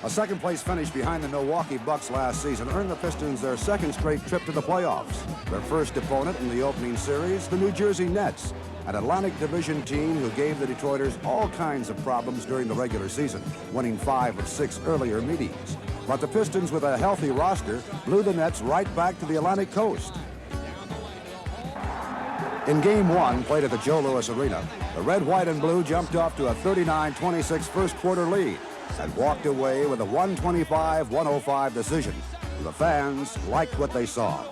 A second-place finish behind the Milwaukee Bucks last season earned the Pistons their second straight trip to the playoffs. Their first opponent in the opening series, the New Jersey Nets, an Atlantic Division team who gave the Detroiters all kinds of problems during the regular season, winning 5 of 6 earlier meetings. But the Pistons, with a healthy roster, blew the Nets right back to the Atlantic coast. In Game 1, played at the Joe Louis Arena, the red, white, and blue jumped off to a 39-26 first-quarter lead and walked away with a 125-105 decision. The fans liked what they saw.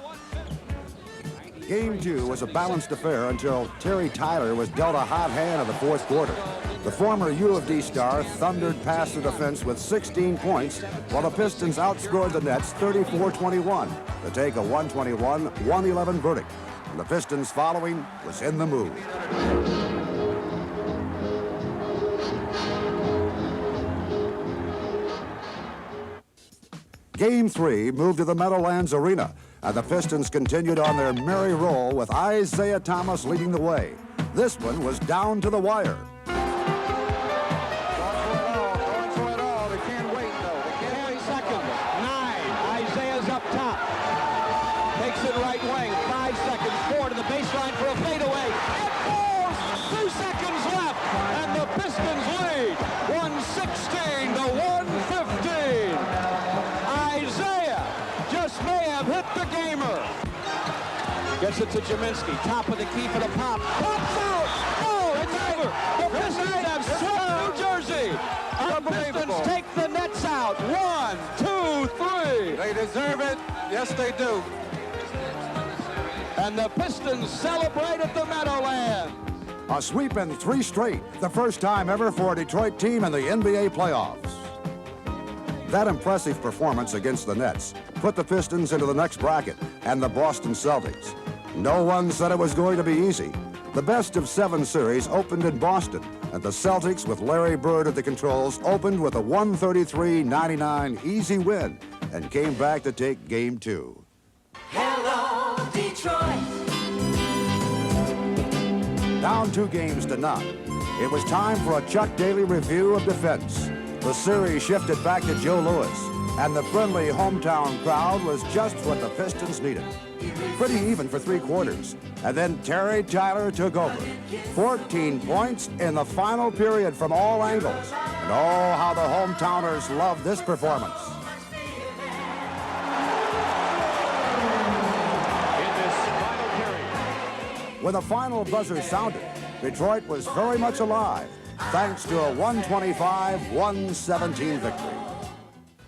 Game 2 was a balanced affair until Terry Tyler was dealt a hot hand in the fourth quarter. The former U of D star thundered past the defense with 16 points, while the Pistons outscored the Nets 34-21 to take a 121-111 verdict. And the Pistons following was in the mood. Game 3 moved to the Meadowlands Arena, and the Pistons continued on their merry roll with Isiah Thomas leading the way. This one was down to the wire. Going for it all. They can't wait, though. They can't wait. 10 seconds. 9. Isaiah's up top. Takes it right wing. 5 seconds. 4 to the baseline for a fadeaway. It falls. 2 seconds left. And the Pistons lead. 116 to 115. Isaiah just may have hit the gamer. Gets it to Jaminski. Top of the key for the pop. Pops out. Oh, it's over. The Pistons have swept New Jersey. The Pistons take the Nets out. 1, 2, 3. They deserve it. Yes, they do. And the Pistons celebrate at the Meadowlands. A sweep in 3 straight, the first time ever for a Detroit team in the NBA playoffs. That impressive performance against the Nets put the Pistons into the next bracket and the Boston Celtics. No one said it was going to be easy. The best of 7 series opened in Boston, and the Celtics, with Larry Bird at the controls, opened with a 133-99 easy win and came back to take Game 2. Hello, Detroit. Down 2 games to none. It was time for a Chuck Daly review of defense. The series shifted back to Joe Louis, and the friendly hometown crowd was just what the Pistons needed. Pretty even for 3 quarters, and then Terry Tyler took over. 14 points in the final period from all angles, and oh, how the hometowners loved this performance. When the final buzzer sounded, Detroit was very much alive, thanks to a 125-117 victory.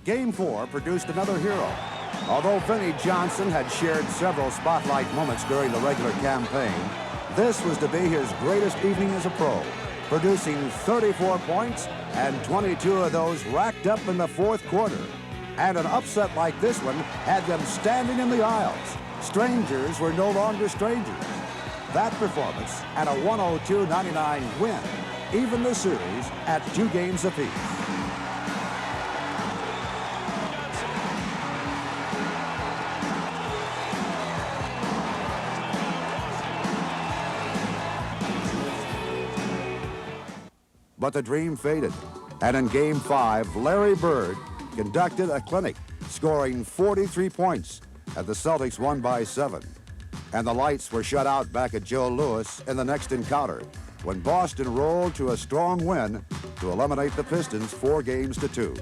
Game 4 produced another hero. Although Vinnie Johnson had shared several spotlight moments during the regular campaign, this was to be his greatest evening as a pro, producing 34 points and 22 of those racked up in the fourth quarter. And an upset like this one had them standing in the aisles. Strangers were no longer strangers. That performance and a 102-99 win evened the series at 2 games apiece. But the dream faded, and in Game 5, Larry Bird conducted a clinic, scoring 43 points, and the Celtics won by 7. And the lights were shut out back at Joe Louis in the next encounter, when Boston rolled to a strong win to eliminate the Pistons 4 games to 2.